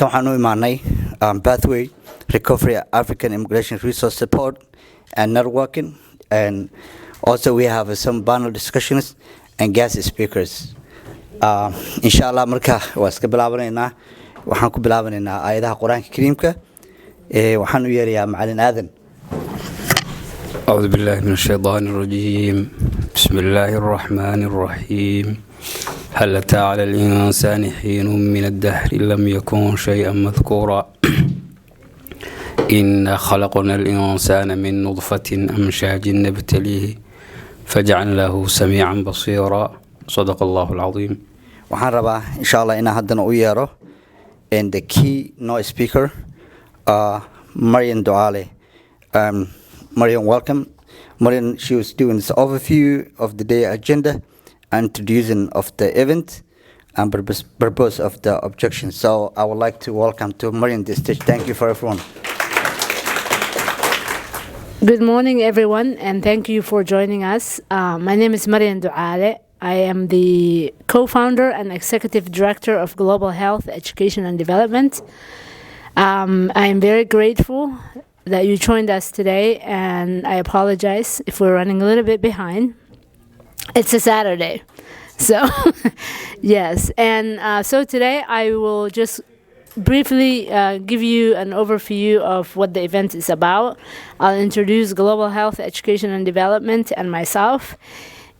halkan waxaan u imaanay pathway recovery African immigration resource support and networking, and also we have some panel discussions and guest speakers. Inshallah marka waa iska bilaabanaynaa. Waxaan ku bilaabanaynaa aayadaha Quraanka Kariimka. Waxaan u yeerayaa macallin Aadan. أعوذ بالله من الشيطان الرجيم بسم الله الرحمن الرحيم هل أتى على الإنسان حين من الدهر لم يكن شيئا مذكورا إنا خلقنا الإنسان من نطفة أمشاج نبتليه فجعلناه سميعا بصيرا صدق الله العظيم. Waxaan rabaa inshallah inaan haddana u yeero and the key noise speaker Marian Duale. Marian, welcome. Marian, she was doing this overview of the day agenda, introducing of the event, and purpose of the objection. So I would like to welcome to Marian this stage. Thank you for everyone. Good morning, everyone, and thank you for joining us. My name is Marian Duale. I am the co-founder and executive director of Global Health, Education and Development. I am very grateful that you joined us today, and I apologize if we're running a little bit behind. It's a Saturday, so yes. And so today I will just briefly give you an overview of what the event is about. I'll introduce Global Health, Education and Development and myself,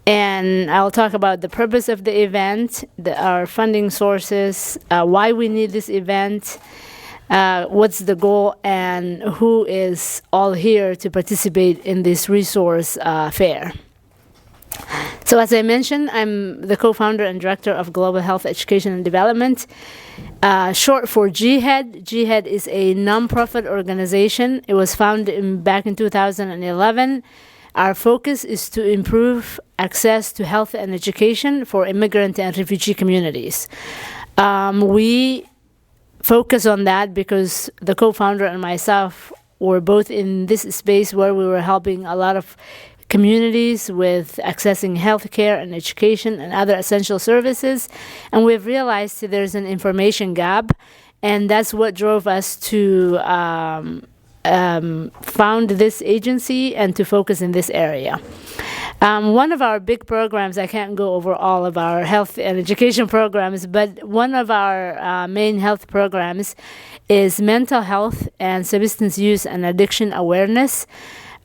and I'll talk about the purpose of the event, our funding sources, why we need this event, what's the goal, and who is all here to participate in this resource fair. So as I mentioned, I'm the co-founder and director of Global Health, Education and Development, short for GHED. GHED is a non-profit organization. It was founded back in 2011. Our focus is to improve access to health and education for immigrant and refugee communities. We focus on that because the co-founder and myself were both in this space where we were helping a lot of communities with accessing healthcare and education and other essential services, and we've realized there's an information gap, and that's what drove us to found this agency and to focus in this area. One of our big programs, I can't go over all of our health and education programs, but one of our main health programs is mental health and substance use and addiction awareness,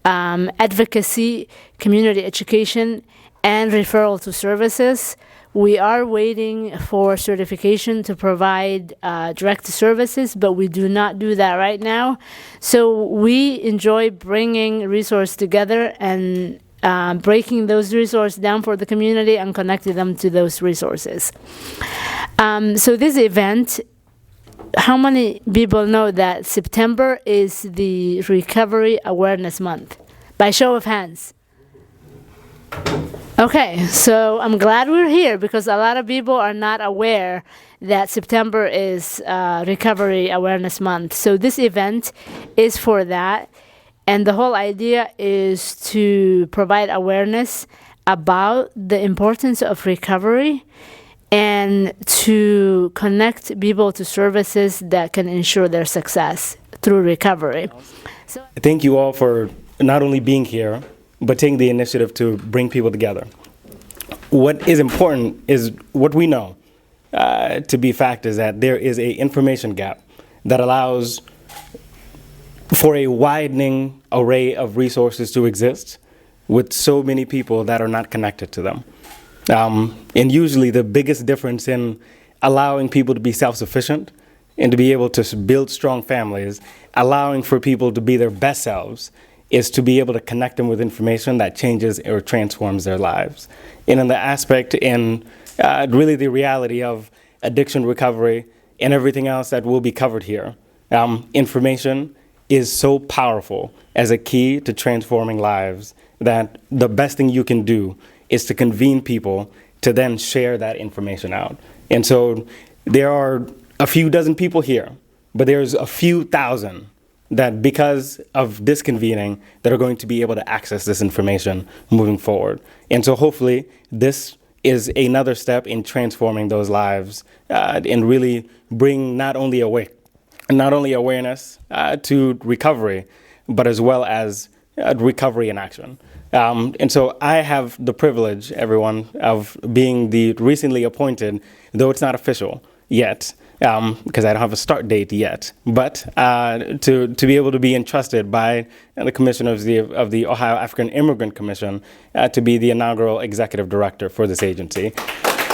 advocacy, community education, and referral to services. We are waiting for certification to provide direct services, but we do not do that right now. So we enjoy bringing resources together and breaking those resources down for the community and connecting them to those resources. So this event, how many people know that September is the Recovery Awareness Month? By show of hands. Okay, so I'm glad we're here because a lot of people are not aware that September is Recovery Awareness Month. So this event is for that. And the whole idea is to provide awareness about the importance of recovery and to connect people to services that can ensure their success through recovery. So thank you all for not only being here, but taking the initiative to bring people together. What is important is what we know to be fact is that there is an information gap that allows for a widening array of resources to exist with so many people that are not connected to them. And usually the biggest difference in allowing people to be self-sufficient and to be able to build strong families, allowing for people to be their best selves, is to be able to connect them with information that changes or transforms their lives. And in the aspect in really the reality of addiction recovery and everything else that will be covered here, information is so powerful as a key to transforming lives that the best thing you can do is to convene people to then share that information out. And so there are a few dozen people here, but there's a few thousand that because of this convening that are going to be able to access this information moving forward. And so hopefully this is another step in transforming those lives and really bring not only not only awareness to recovery, but as well as recovery in action. And so I have the privilege, everyone, of being the recently appointed, though it's not official yet, because I don't have a start date yet, but to be able to be entrusted by the commissioner of the Ohio African Immigrant Commission to be the inaugural executive director for this agency.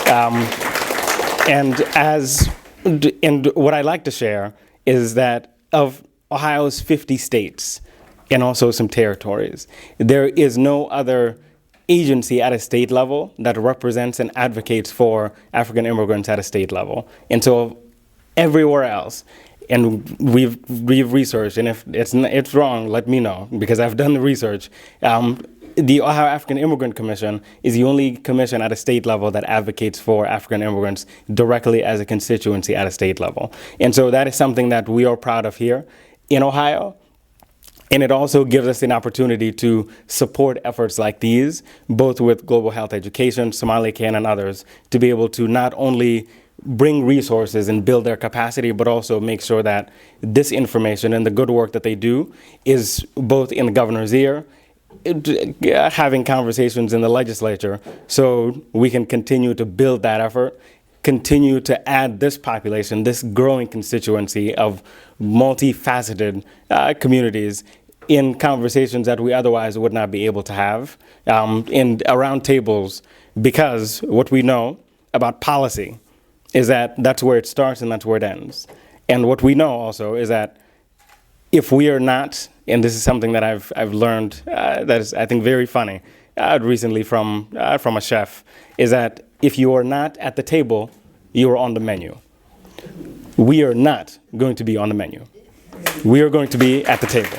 And what I like to share is that of Ohio's 50 states and also some territories, there is no other agency at a state level that represents and advocates for African immigrants at a state level. And so everywhere else, and we've researched, and if it's wrong, let me know, because I've done the research. The Ohio African Immigrant Commission is the only commission at a state level that advocates for African immigrants directly as a constituency at a state level. And so that is something that we are proud of here in Ohio. And it also gives us an opportunity to support efforts like these, both with Global Health Education, Somali Can, and others, to be able to not only bring resources and build their capacity, but also make sure that this information and the good work that they do is both in the governor's ear, having conversations in the legislature, so we can continue to build that effort, continue to add this population, this growing constituency of multifaceted communities in conversations that we otherwise would not be able to have in around tables, because what we know about policy is that that's where it starts and that's where it ends. And what we know also is that if we are not, and this is something that I've learned that is, I think, very funny recently from a chef, is that if you are not at the table, you are on the menu. We are not going to be on the menu. We are going to be at the table.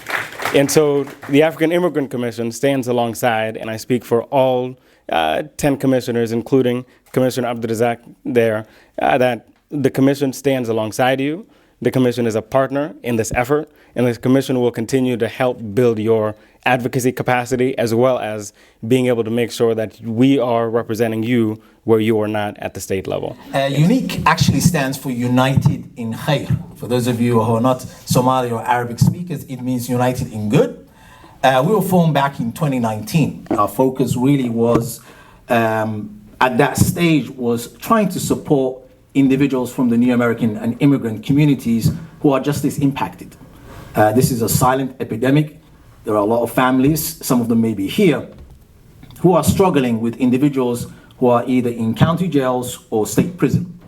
And so the African Immigrant Commission stands alongside, and I speak for all 10 commissioners, including Commissioner Abdurazak there, that the commission stands alongside you. The commission is a partner in this effort, and this commission will continue to help build your advocacy capacity, as well as being able to make sure that we are representing you where you are not at the state level. UNIQ actually stands for United in Khair. For those of you who are not Somali or Arabic speakers, it means United in Good. We were formed back in 2019. Our focus really was, at that stage, was trying to support individuals from the New American and immigrant communities who are justice impacted. This is a silent epidemic. There are a lot of families, some of them may be here, who are struggling with individuals who are either in county jails or state prison.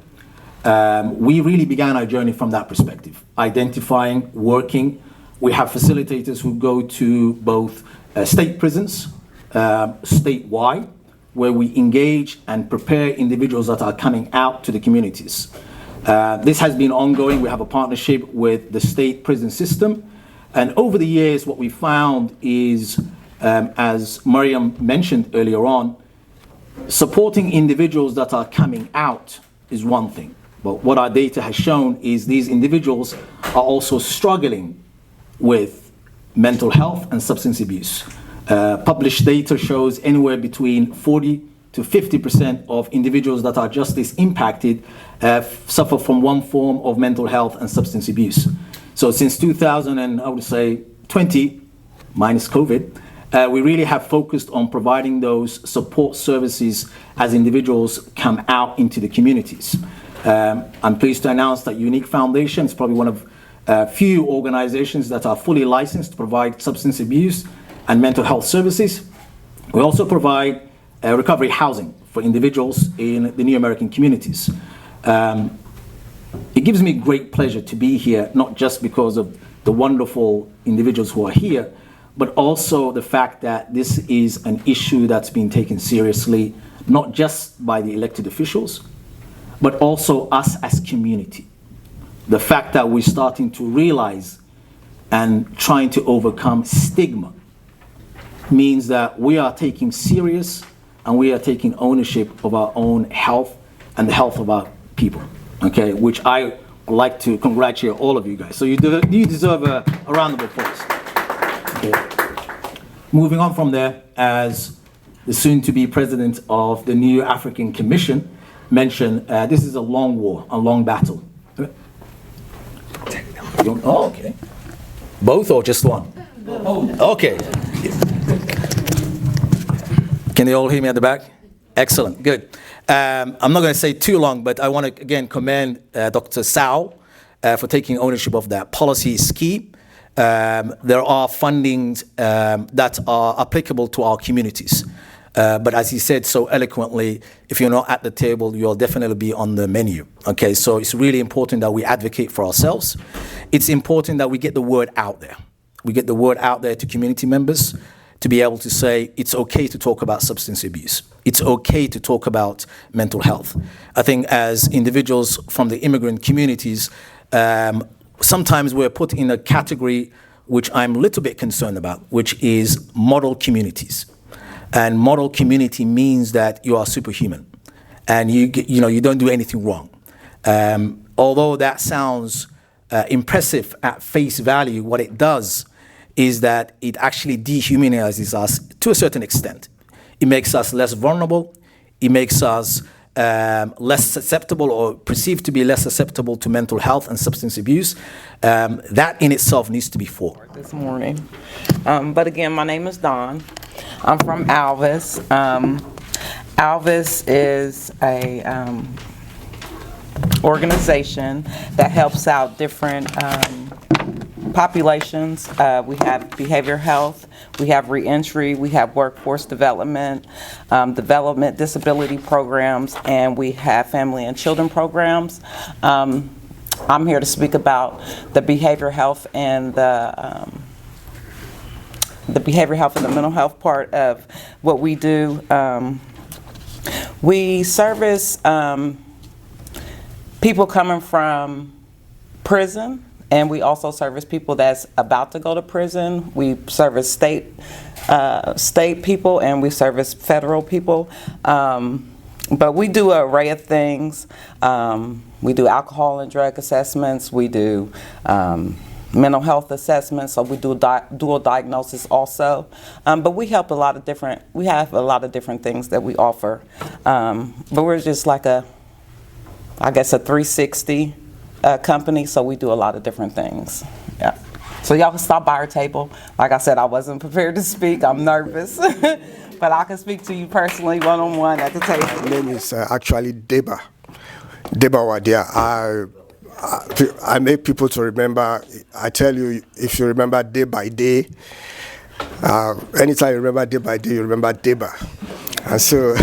We really began our journey from that perspective, identifying, working. We have facilitators who go to both state prisons, statewide, where we engage and prepare individuals that are coming out to the communities. This has been ongoing. We have a partnership with the state prison system. And over the years, what we found is, as Mariam mentioned earlier on, supporting individuals that are coming out is one thing. But what our data has shown is these individuals are also struggling with mental health and substance abuse. Published data shows anywhere between 40 to 50% of individuals that are justice impacted suffer from one form of mental health and substance abuse. So since 2020, minus COVID, we really have focused on providing those support services as individuals come out into the communities. I'm pleased to announce that UNIQ Foundation is probably one of few organizations that are fully licensed to provide substance abuse and mental health services. We also provide recovery housing for individuals in the New American communities. It gives me great pleasure to be here, not just because of the wonderful individuals who are here, but also the fact that this is an issue that's been taken seriously, not just by the elected officials, but also us as community. The fact that we're starting to realize and trying to overcome stigma means that we are taking serious and we are taking ownership of our own health and the health of our people, okay, which I would like to congratulate all of you guys. So you deserve a round of applause. Okay. Moving on from there, as the soon-to-be president of the new African Commission mentioned, this is a long war, a long battle. Oh, okay. Both or just one? Okay. Can they all hear me at the back? Excellent, good. I'm not going to say too long, but I want to again commend Dr. Sao for taking ownership of that. Policy is key. There are fundings that are applicable to our communities. But as he said so eloquently, if you're not at the table, you'll definitely be on the menu. Okay, so it's really important that we advocate for ourselves. It's important that we get the word out there. We get the word out there to community members to be able to say it's okay to talk about substance abuse. It's okay to talk about mental health. I think as individuals from the immigrant communities, sometimes we're put in a category which I'm a little bit concerned about, which is model communities. And model community means that you are superhuman and you don't do anything wrong. Although that sounds impressive at face value, what it does is that it actually dehumanizes us to a certain extent. It makes us less vulnerable. It makes us less susceptible or perceived to be less susceptible to mental health and substance abuse. That in itself needs to be fought. This morning. But again, my name is Dawn. I'm from Alvis. Alvis is a organization that helps out different populations. We have behavioral health, we have reentry, we have workforce development, disability programs, and we have family and children programs. I'm here to speak about the behavioral health and the behavioral health and the mental health part of what we do. We service people coming from prison, and we also service people that's about to go to prison. We service state people, and we service federal people. But we do an array of things. We do alcohol and drug assessments. We do mental health assessments, so we do dual diagnosis also. But we help we have a lot of different things that we offer. But we're just like a 360 company, so we do a lot of different things. Yeah. So y'all can stop by our table. Like I said, I wasn't prepared to speak. I'm nervous. But I can speak to you personally, one-on-one at the table. My name is actually Deba Wadia. I make people to remember. I tell you, if you remember day by day, anytime you remember day by day, you remember Deba. And so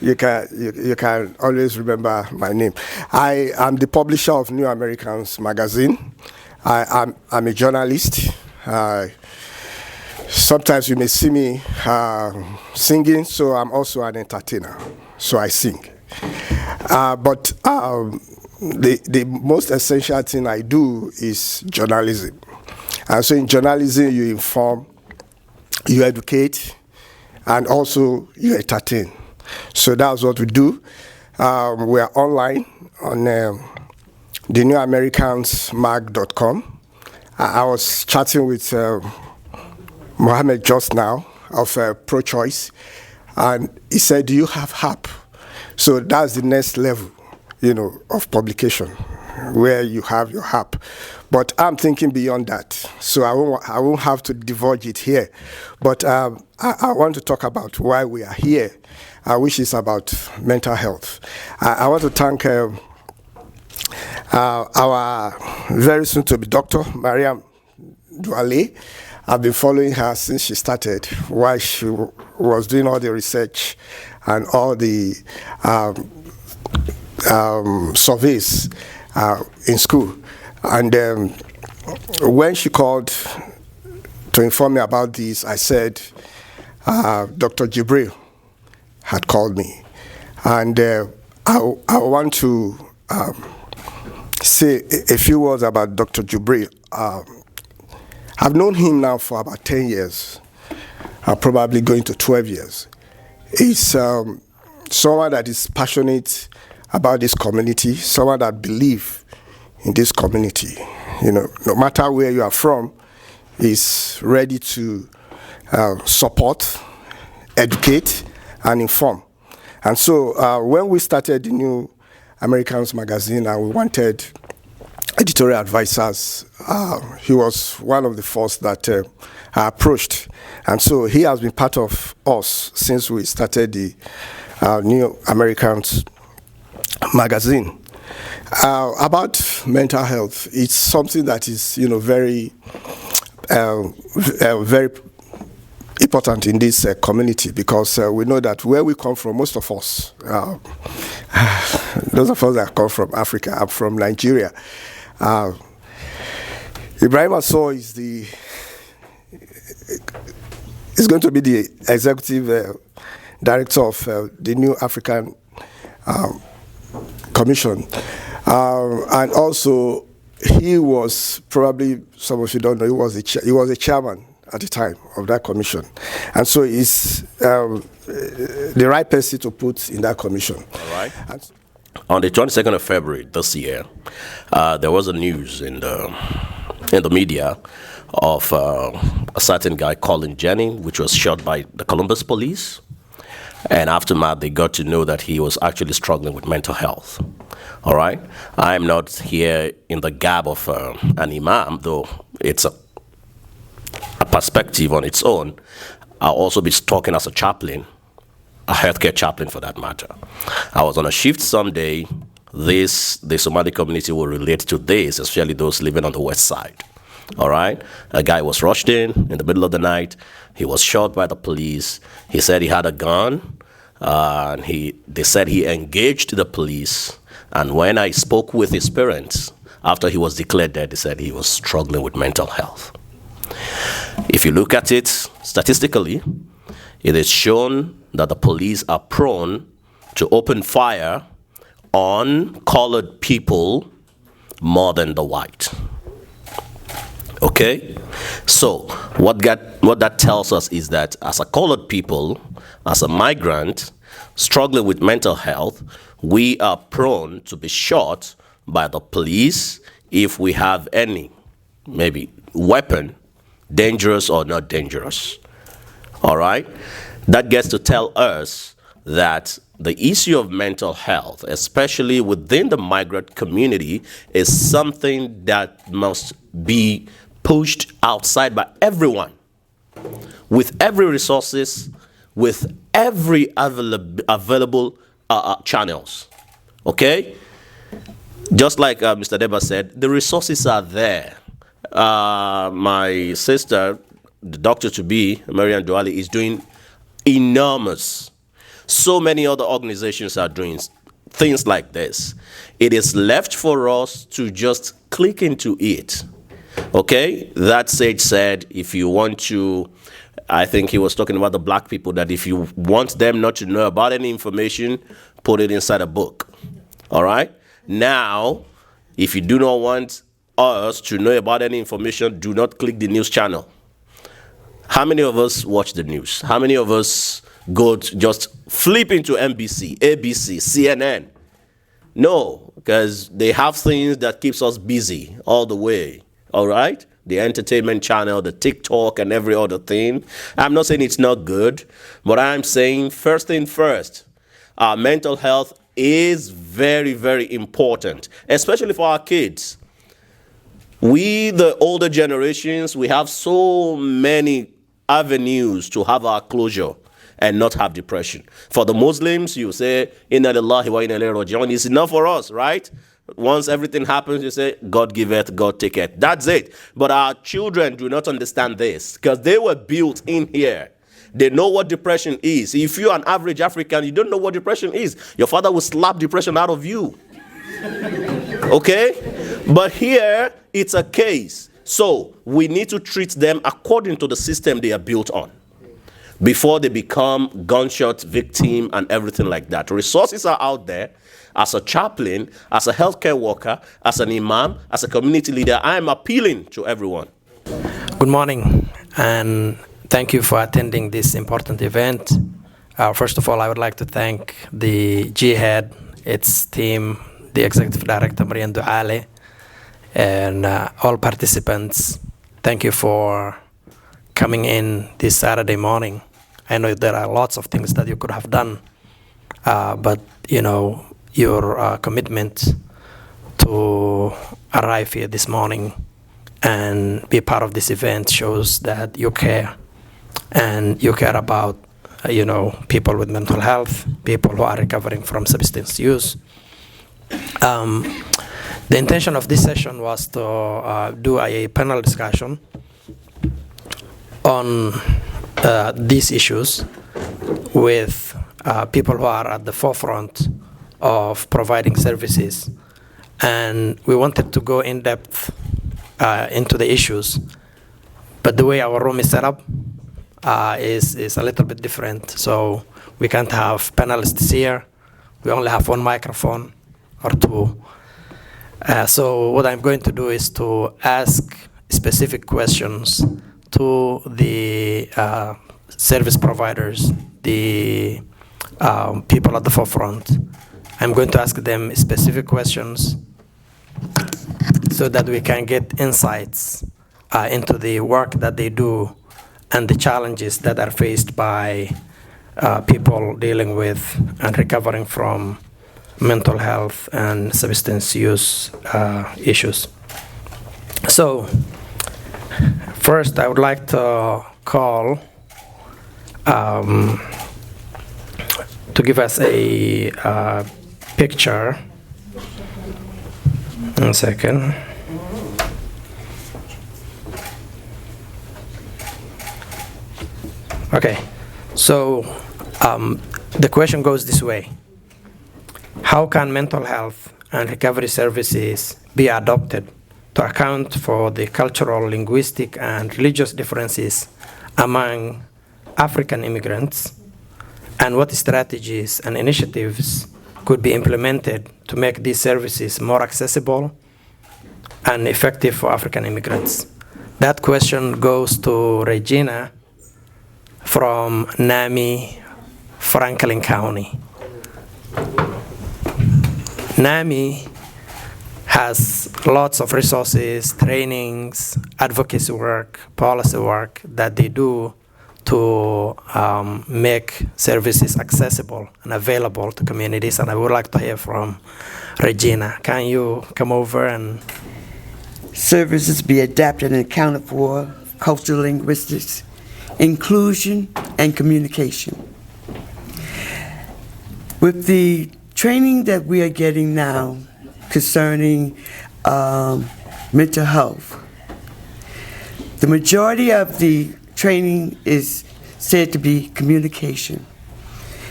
you can always remember my name. I am the publisher of New Americans magazine. I'm a journalist. Sometimes you may see me singing, so I'm also an entertainer. So I sing. But the most essential thing I do is journalism. And so in journalism, you inform, you educate, and also you entertain. So that's what we do. We are online on thenewamericansmag.com. I was chatting with Mohammed just now of Pro-Choice, and he said, do you have app? So that's the next level, of publication, where you have your app. But I'm thinking beyond that, so I won't have to divulge it here. But I want to talk about why we are here, which is about mental health. I want to thank our very soon-to-be doctor, Mariam Douale. I've been following her since she started, while she was doing all the research and all the surveys in school. And when she called to inform me about this, I said, Dr. Jibril had called me. And I want to say a few words about Dr. Jibril. I've known him now for about 10 years, probably going to 12 years. He's someone that is passionate about this community, someone that believes in this community. No matter where you are from, he's ready to support, educate, and inform. And so when we started the New Americans magazine and we wanted editorial advisors. He was one of the first that I approached. And so he has been part of us since we started the New Americans magazine. About mental health, it's something that is, very important in this community, because we know that where we come from, most of us, those of us that come from Africa, I'm from Nigeria. Ibrahim Assor is going to be the executive director of the New African Commission. And also, he was probably, some of you don't know, he was a chairman at the time of that commission. And so he's the right person to put in that commission. All right. On the 22nd of February this year, there was a news in the media of a certain guy, Colin Jennings, which was shot by the Columbus police. And aftermath, they got to know that he was actually struggling with mental health. All right? I'm not here in the gab of an imam, though it's a perspective on its own. I'll also be talking as a chaplain, a healthcare chaplain for that matter. I was on a shift someday. The Somali community will relate to this, especially those living on the west side. All right? A guy was rushed in the middle of the night. He was shot by the police. He said he had a gun. They said he engaged the police. And when I spoke with his parents, after he was declared dead, they said he was struggling with mental health. If you look at it statistically, it is shown that the police are prone to open fire on colored people more than the white. Okay? So what that tells us is that as a colored people, as a migrant, struggling with mental health, we are prone to be shot by the police if we have any, maybe, weapon, dangerous or not dangerous. All right? That gets to tell us that the issue of mental health, especially within the migrant community, is something that must be pushed outside by everyone, with every resources, with every available channels. Okay? Just like Mr. Deba said, the resources are there. My sister, the doctor-to-be, Marian Douale, is doing enormous. So many other organizations are doing things like this. It is left for us to just click into it. Okay? That sage said, if you want to, I think he was talking about the black people, that if you want them not to know about any information, put it inside a book. All right? Now, if you do not want us to know about any information, do not click the news channel. How many of us watch the news? How many of us go to just flip into NBC, ABC, CNN? No, because they have things that keeps us busy all the way. All right? The entertainment channel, the TikTok, and every other thing. I'm not saying it's not good, but I'm saying first thing first, our mental health is very, very important, especially for our kids. We, the older generations, we have so many avenues to have our closure and not have depression. For the Muslims, you say, Inna lillahi wa inna ilayhi raji'un. It's enough for us, right? Once everything happens, you say, God giveth, God taketh. That's it. But our children do not understand this because they were built in here. They know what depression is. If you're an average African, you don't know what depression is. Your father will slap depression out of you. Okay? But here, it's a case. So we need to treat them according to the system they are built on before they become gunshot victim and everything like that. Resources are out there. As a chaplain, as a healthcare worker, as an imam, as a community leader, I am appealing to everyone. Good morning, and thank you for attending this important event. First of all, I would like to thank the GHEAD, its team, the Executive Director, Marian Douale, and all participants. Thank you for coming in this Saturday morning. I know there are lots of things that you could have done, but, you know, your commitment to arrive here this morning and be part of this event shows that you care, and you care about people with mental health, people who are recovering from substance use. The intention of this session was to do a panel discussion on these issues with people who are at the forefront of providing services. And we wanted to go in depth into the issues, but the way our room is set up is a little bit different. So we can't have panelists here. We only have one microphone or two. So what I'm going to do is to ask specific questions to the service providers, the people at the forefront. I'm going to ask them specific questions so that we can get insights into the work that they do and the challenges that are faced by people dealing with and recovering from mental health and substance use issues. So, first I would like to call to give us a picture. 1 second. Okay, so the question goes this way. How can mental health and recovery services be adopted to account for the cultural, linguistic, and religious differences among African immigrants? And what strategies and initiatives could be implemented to make these services more accessible and effective for African immigrants? That question goes to Regina from NAMI, Franklin County. NAMI has lots of resources, trainings, advocacy work, policy work that they do to make services accessible and available to communities. And I would like to hear from Regina. Can you come over and... Services be adapted and accounted for, cultural linguistics, inclusion, and communication. With the training that we are getting now concerning mental health, the majority of the training is said to be communication.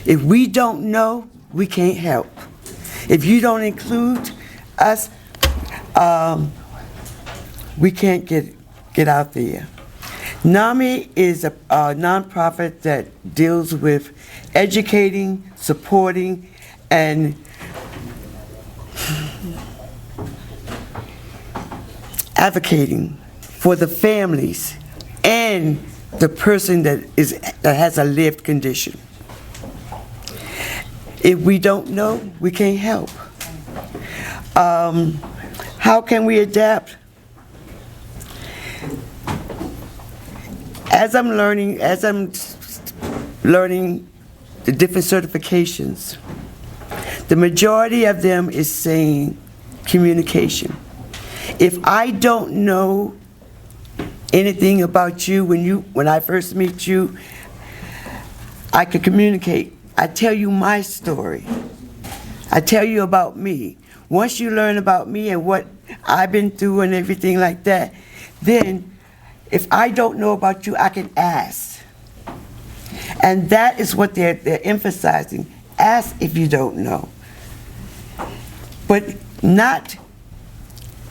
If we don't know, we can't help. If you don't include us, we can't get out there. NAMI is a nonprofit that deals with educating, supporting, and advocating for the families and the person that has a lived condition. If we don't know, we can't help. How can we adapt? As I'm learning the different certifications, the majority of them is saying communication. If I don't know anything about you when I first meet you, I could communicate. I tell you my story. I tell you about me. Once you learn about me and what I've been through and everything like that, then if I don't know about you, I can ask. And that is what they're emphasizing. Ask if you don't know. But not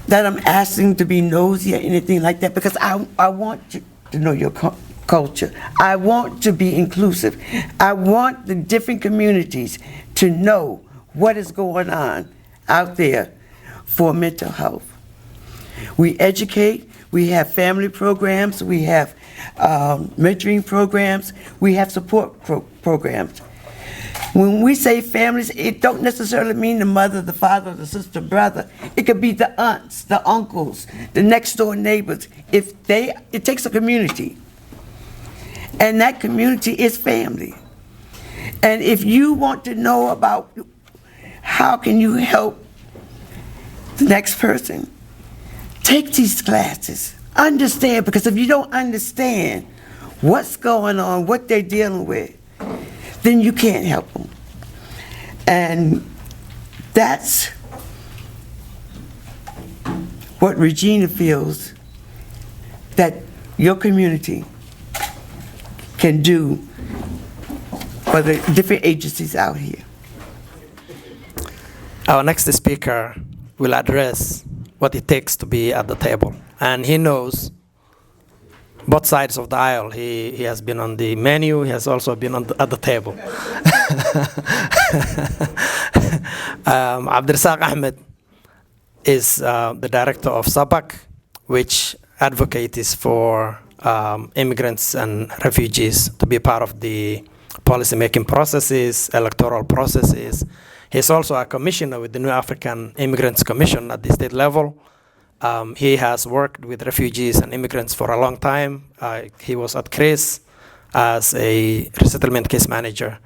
that I'm asking to be nosy or anything like that, because I want you to know your culture. I want to be inclusive. I want the different communities to know what is going on out there for mental health. We educate. We have family programs, we have mentoring programs, we have support programs. When we say families, it don't necessarily mean the mother, the father, the sister, brother. It could be the aunts, the uncles, the next door neighbors. It takes a community. And that community is family. And if you want to know about how can you help the next person, take these classes. Understand, because if you don't understand what's going on, what they're dealing with, then you can't help them. And that's what Regina feels that your community can do for the different agencies out here. Our next speaker will address what it takes to be at the table. And he knows both sides of the aisle. He has been on the menu, he has also been at the table. Abdirazaq Ahmed is the director of SABAC, which advocates for immigrants and refugees to be part of the policy-making processes, electoral processes. He's also a commissioner with the New African Immigrants Commission at the state level. He has worked with refugees and immigrants for a long time. He was at CRIS as a resettlement case manager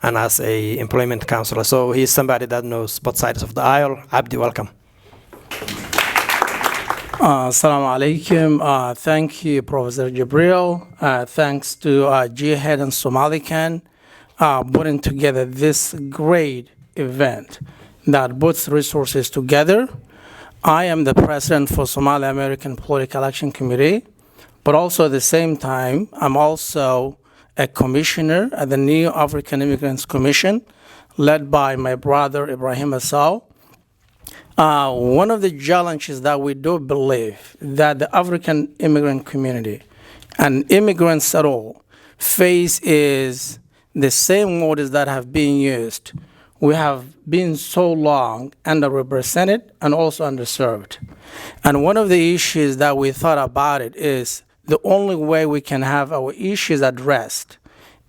and as a employment counselor. So he's somebody that knows both sides of the aisle. Abdi, welcome. Assalamu alaikum. Thank you, Professor Jibril. Thanks to Jihad and Somalican putting together this great event that puts resources together. I am the president for Somali American Political Action Committee, but also at the same time, I'm also a commissioner at the New African Immigrants Commission, led by my brother Ibrahim Assau. One of the challenges that we do believe that the African immigrant community and immigrants at all face is the same models that have been used. We have been so long underrepresented and also underserved. And one of the issues that we thought about it is the only way we can have our issues addressed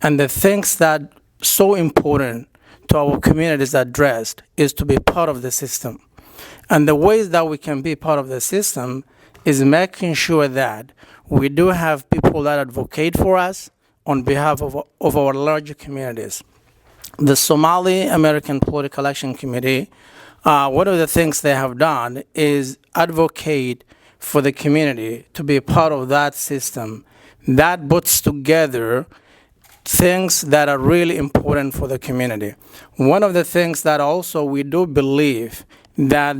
and the things that are so important to our communities addressed is to be part of the system. And the ways that we can be part of the system is making sure that we do have people that advocate for us on behalf of our larger communities. The Somali American Political Action Committee, one of the things they have done is advocate for the community to be part of that system that puts together things that are really important for the community. One of the things that also we do believe that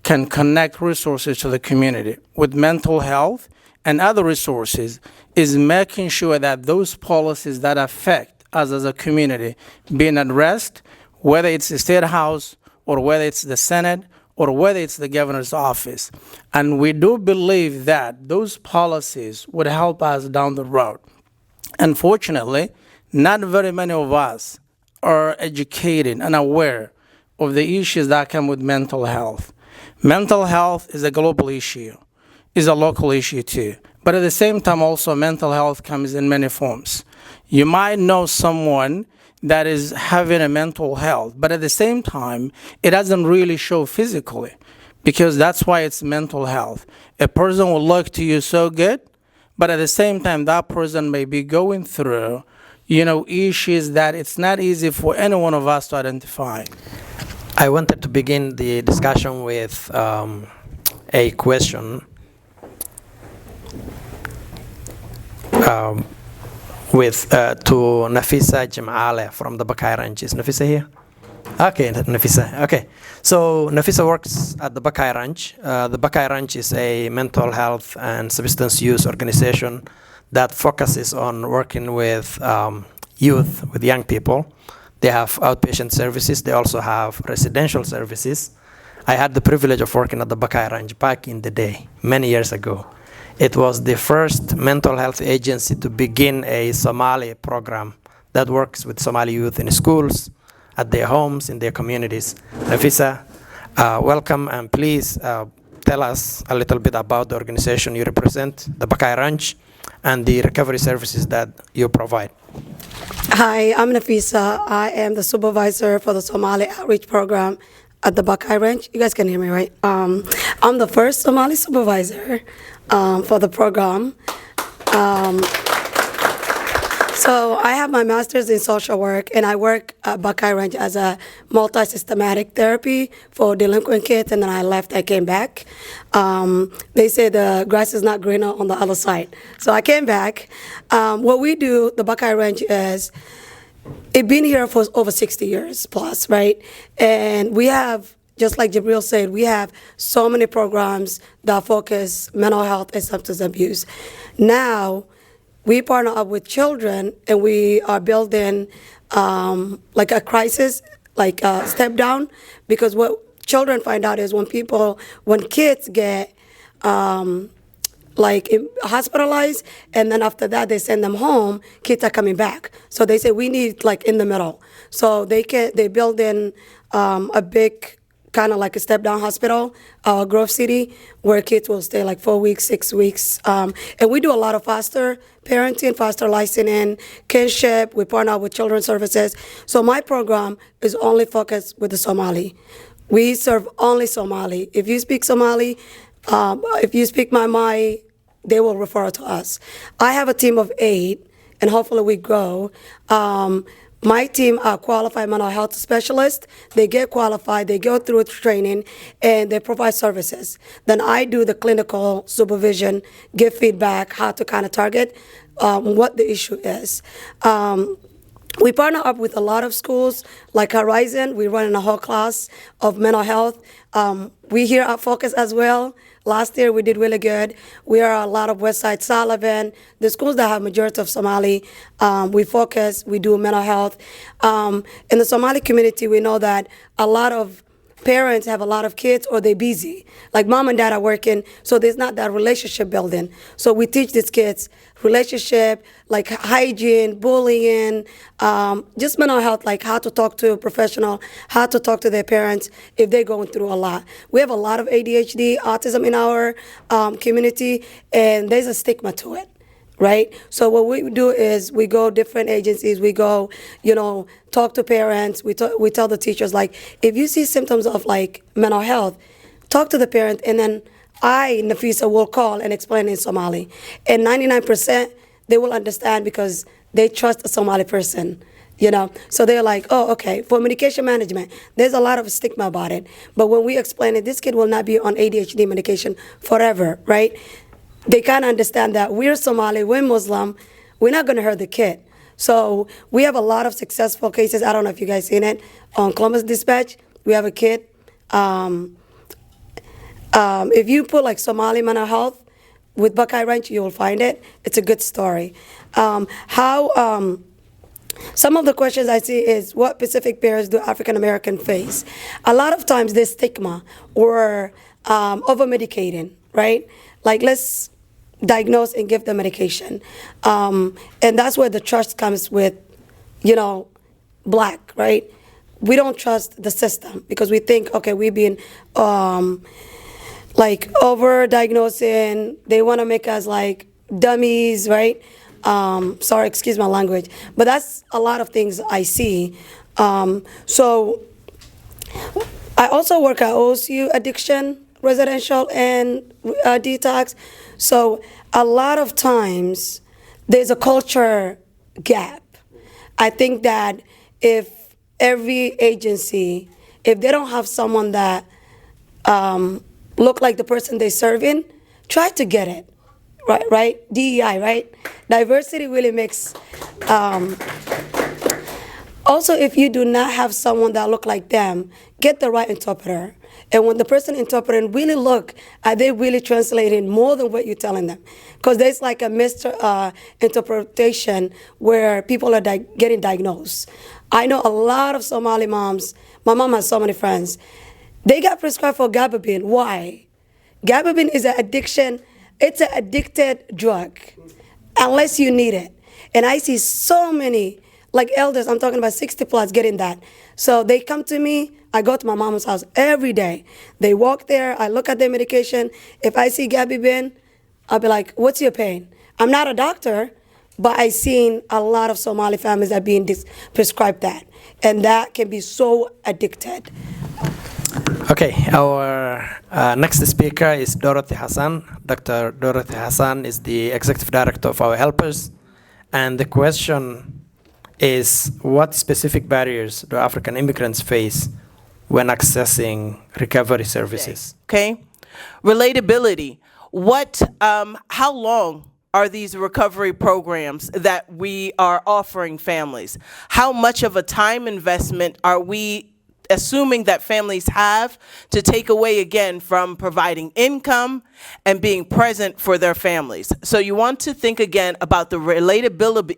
can connect resources to the community with mental health and other resources is making sure that those policies that affect us as a community being addressed, whether it's the State House or whether it's the Senate or whether it's the governor's office. And we do believe that those policies would help us down the road. Unfortunately, not very many of us are educated and aware of the issues that come with mental health. Mental health is a global issue, is a local issue too. But at the same time also mental health comes in many forms. You might know someone that is having a mental health, but at the same time, it doesn't really show physically because that's why it's mental health. A person will look to you so good, but at the same time, that person may be going through, issues that it's not easy for any one of us to identify. I wanted to begin the discussion with a question to Nafisa Jimale from the Bakai Ranch. Is Nafisa here? Okay, Nafisa. Okay. So Nafisa works at the Bakai Ranch. The Bakai Ranch is a mental health and substance use organization that focuses on working with youth, with young people. They have outpatient services. They also have residential services. I had the privilege of working at the Bakai Ranch back in the day, many years ago. It was the first mental health agency to begin a Somali program that works with Somali youth in schools, at their homes, in their communities. Nafisa, welcome, and please tell us a little bit about the organization you represent, the Bakai Ranch, and the recovery services that you provide. Hi, I'm Nafisa. I am the supervisor for the Somali Outreach Program at the Bakai Ranch. You guys can hear me, right? I'm the first Somali supervisor for the program. So I have my master's in social work, and I work at Buckeye Ranch as a multi-systematic therapy for delinquent kids, and then I left, I came back. They say the grass is not greener on the other side. So I came back. What we do, the Buckeye Ranch, is it's been here for over 60 years plus, right? And we have, just like Jabril said, we have so many programs that focus mental health and substance abuse. Now, we partner up with children, and we are building like a crisis, like a step down, because what children find out is when kids get hospitalized, and then after that they send them home, kids are coming back. So they say we need like in the middle. So they build in a big kind of like a step-down hospital, Grove City, where kids will stay like 4 weeks, 6 weeks. And we do a lot of foster parenting, foster licensing, kinship. We partner up with Children's Services. So my program is only focused with the Somali. We serve only Somali. If you speak Somali, if you speak Mai, they will refer to us. I have a team of 8, and hopefully we grow. My team are qualified mental health specialists. They get qualified, they go through training, and they provide services. Then I do the clinical supervision, give feedback, how to kind of target what the issue is. We partner up with a lot of schools, like Horizon. We run a whole class of mental health. We here at Focus as well. Last year we did really good. We are a lot of Westside Sullivan, the schools that have majority of Somali. We focus, we do mental health. In the Somali community, we know that a lot of parents have a lot of kids or they're busy. Like mom and dad are working, so there's not that relationship building. So we teach these kids relationship, like hygiene, bullying, just mental health, like how to talk to a professional, how to talk to their parents if they're going through a lot. We have a lot of ADHD, autism in our community, and there's a stigma to it. Right? So what we do is we go different agencies, we go, talk to parents, we tell the teachers, like, if you see symptoms of like mental health, talk to the parent, and then I, Nafisa, will call and explain in Somali. And 99%, they will understand because they trust a Somali person. So they're like, oh, okay. For medication management, there's a lot of stigma about it. But when we explain it, this kid will not be on ADHD medication forever, right? They kind of understand that we're Somali, we're Muslim, we're not going to hurt the kid. So we have a lot of successful cases. I don't know if you guys seen it on Columbus Dispatch. We have a kid. If you put like Somali mental health with Buckeye Ranch, you will find it. It's a good story. Some of the questions I see is, what specific barriers do African Americans face? A lot of times there's stigma or over-medicating, right? Like, let's diagnose and give the medication. And that's where the trust comes with, Black, right? We don't trust the system because we think, okay, we've been like over-diagnosing. They want to make us like dummies, right? Sorry, excuse my language. But that's a lot of things I see. So I also work at OSU Addiction Residential and Detox. So a lot of times there's a culture gap. I think that if every agency, if they don't have someone that look like the person they're serving, try to get it, right? DEI, right? Diversity really makes. Also, if you do not have someone that look like them, get the right interpreter. And when the person interpreting, really look, are they really translating more than what you're telling them? Because there's like a misinterpretation where people are getting diagnosed. I know a lot of Somali moms. My mom has so many friends. They got prescribed for gabapentin. Why? Gabapentin is an addiction. It's an addicted drug, unless you need it. And I see so many, like elders, I'm talking about 60 plus, getting that. So they come to me. I go to my mom's house every day. They walk there. I look at their medication. If I see gabapentin, I'll be like, what's your pain? I'm not a doctor, but I've seen a lot of Somali families that are being prescribed that. And that can be so addicted. Okay, our next speaker is Dorothy Hassan. Dr. Dorothy Hassan is the Executive Director of our Helpers, And the question is, what specific barriers do African immigrants face when accessing recovery services? Okay. Relatability. How long are these recovery programs that we are offering families? How much of a time investment are we assuming that families have to take away again from providing income and being present for their families? So you want to think again about the relatability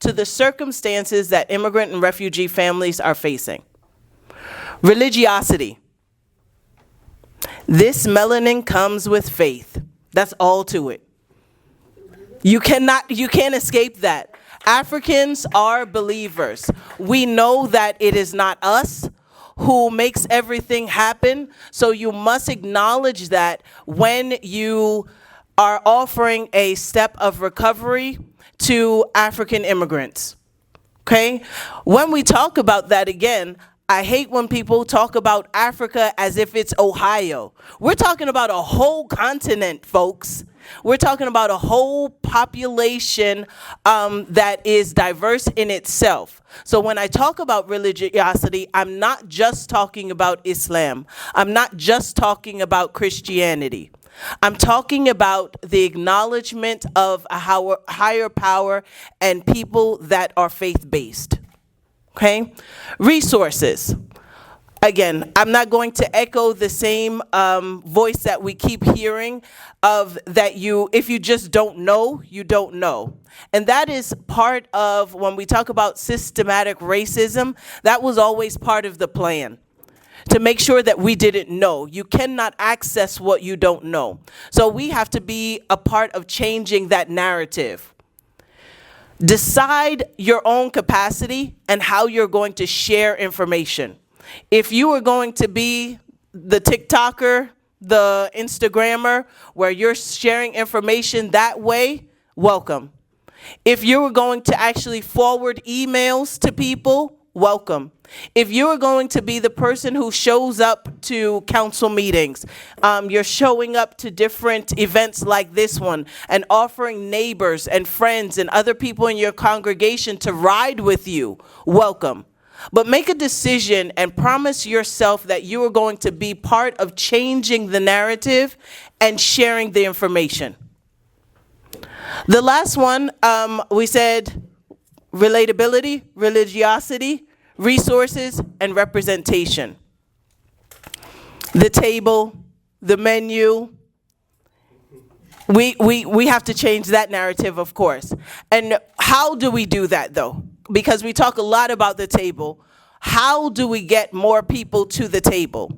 to the circumstances that immigrant and refugee families are facing. Religiosity. This melanin comes with faith. That's all to it. You can't escape that. Africans are believers. We know that it is not us who makes everything happen. So you must acknowledge that when you are offering a step of recovery to African immigrants. Okay? When we talk about that again, I hate when people talk about Africa as if it's Ohio. We're talking about a whole continent, folks. We're talking about a whole population that is diverse in itself. So when I talk about religiosity, I'm not just talking about Islam. I'm not just talking about Christianity. I'm talking about the acknowledgement of a higher power and people that are faith-based. Okay? Resources. Again, I'm not going to echo the same voice that we keep hearing of that if you just don't know, you don't know. And that is part of when we talk about systematic racism, that was always part of the plan. To make sure that we didn't know. You cannot access what you don't know. So we have to be a part of changing that narrative. Decide your own capacity and how you're going to share information. If you are going to be the TikToker, the Instagrammer, where you're sharing information that way, welcome. If you were going to actually forward emails to people, welcome. If you're going to be the person who shows up to council meetings, you're showing up to different events like this one and offering neighbors and friends and other people in your congregation to ride with you, welcome. But make a decision and promise yourself that you are going to be part of changing the narrative and sharing the information. The last one, we said relatability, religiosity, resources, and representation. The table, the menu. We have to change that narrative, of course. And how do we do that, though? Because we talk a lot about the table. How do we get more people to the table?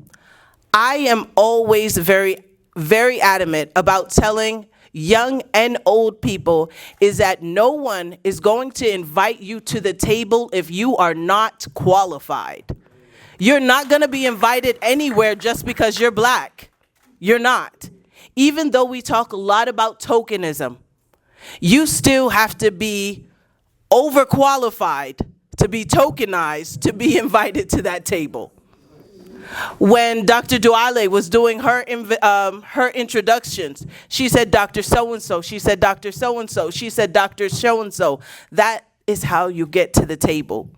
I am always very, very adamant about telling young and old people is that no one is going to invite you to the table if you are not qualified. You're not going to be invited anywhere just because you're black. You're not. Even though we talk a lot about tokenism, you still have to be overqualified to be tokenized to be invited to that table. When Dr. Duale was doing her introductions, she said Dr. So-and-so, she said Dr. So-and-so, she said Dr. So-and-so. That is how you get to the table.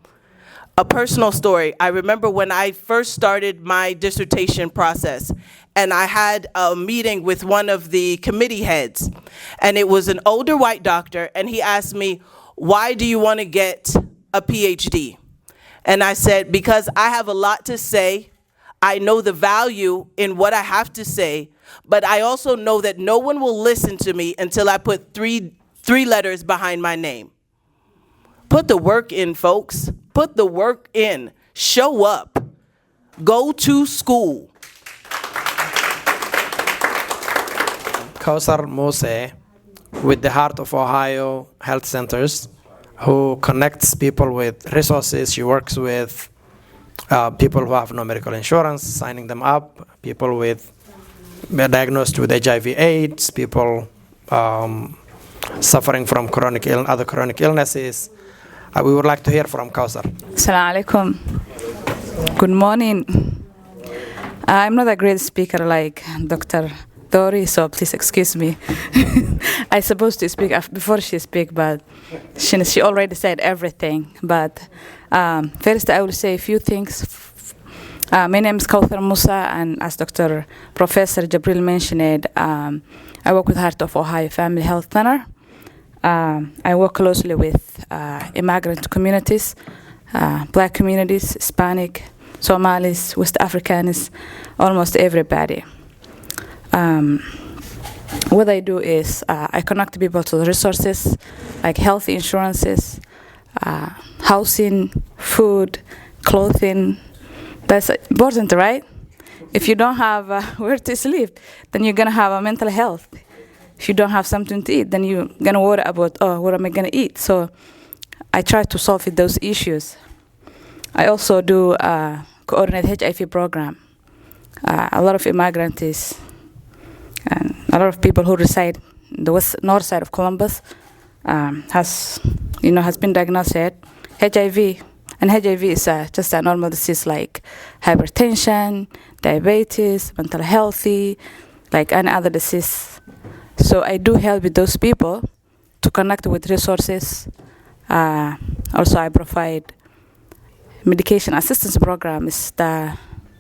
A personal story, I remember when I first started my dissertation process, and I had a meeting with one of the committee heads, and it was an older white doctor, and he asked me, why do you want to get a PhD? And I said, because I have a lot to say. I know the value in what I have to say, but I also know that no one will listen to me until I put three letters behind my name. Put the work in, folks. Put the work in. Show up. Go to school. Kausar Mose with the Heart of Ohio Health Centers, who connects people with resources. She works with people who have no medical insurance, signing them up, people with diagnosed with HIV/AIDS, people suffering from other chronic illnesses. We would like to hear from Kausar. Assalamu alaikum. Good morning. I'm not a great speaker like Dr. Dori, so please excuse me. I supposed to speak before she speak, but she already said everything. But first, I will say a few things. My name is Kauthar Musa, and as Dr. Professor Jabril mentioned, I work with Heart of Ohio Family Health Center. I work closely with immigrant communities, Black communities, Hispanic, Somalis, West Africans, almost everybody. What I do is I connect people to the resources like health insurances, housing, food, clothing. That's important, right? If you don't have where to sleep, then you're going to have a mental health. If you don't have something to eat, then you're going to worry about, oh, what am I going to eat? So I try to solve those issues. I also do coordinate HIV program. A lot of immigrants and a lot of people who reside in the north side of Columbus has been diagnosed with HIV. And HIV is just a normal disease like hypertension, diabetes, mental health, like any other disease. So I do help with those people to connect with resources. Also, I provide medication assistance programs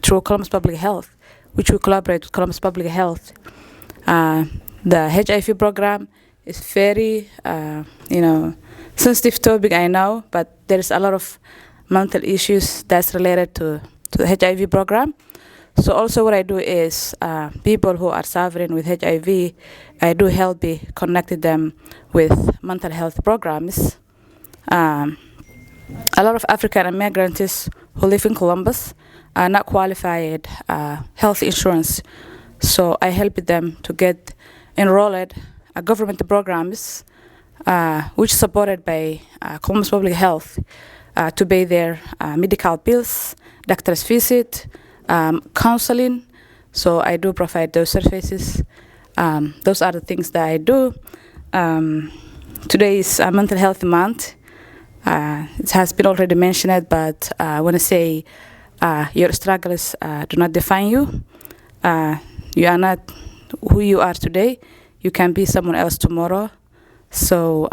through Columbus Public Health, which we collaborate with Columbus Public Health. The HIV program is very, sensitive topic, I know, but there is a lot of mental issues that's related to the HIV program. So also what I do is people who are suffering with HIV, I do help connect them with mental health programs. A lot of African immigrants who live in Columbus are not qualified health insurance. So I help them to get enrolled government programs which is supported by Columbus Public Health to pay their medical bills, doctor's visit, counseling. So I do provide those services. Those are the things that I do. Today is Mental Health Month. It has been already mentioned, but I want to say your struggles do not define you. You are not who you are today. You can be someone else tomorrow. So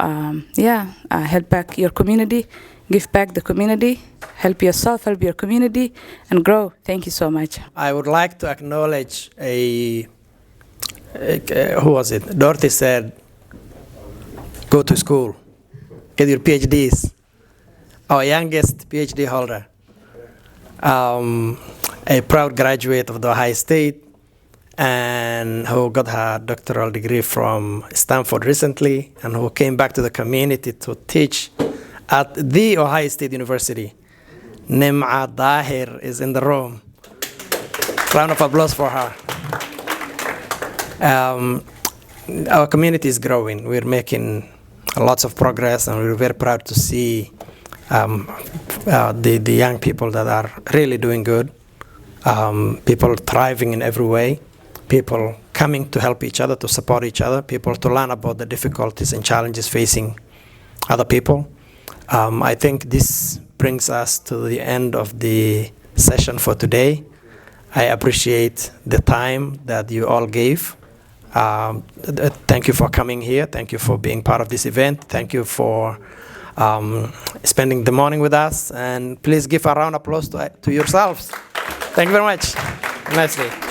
help back your community, give back the community, help yourself, help your community, and grow. Thank you so much. I would like to acknowledge who was it? Dorothy said, go to school, get your PhDs. Our youngest PhD holder, a proud graduate of the Ohio State, and who got her doctoral degree from Stanford recently, and who came back to the community to teach at the Ohio State University. Nim'a Dahir is in the room. Round of applause for her. Our community is growing. We're making lots of progress, and we're very proud to see the young people that are really doing good, people thriving in every way, people coming to help each other, to support each other, people to learn about the difficulties and challenges facing other people. I think this brings us to the end of the session for today. I appreciate the time that you all gave. Thank you for coming here. Thank you for being part of this event. Thank you for spending the morning with us. And please give a round of applause to yourselves. Thank you very much. Have a nice day.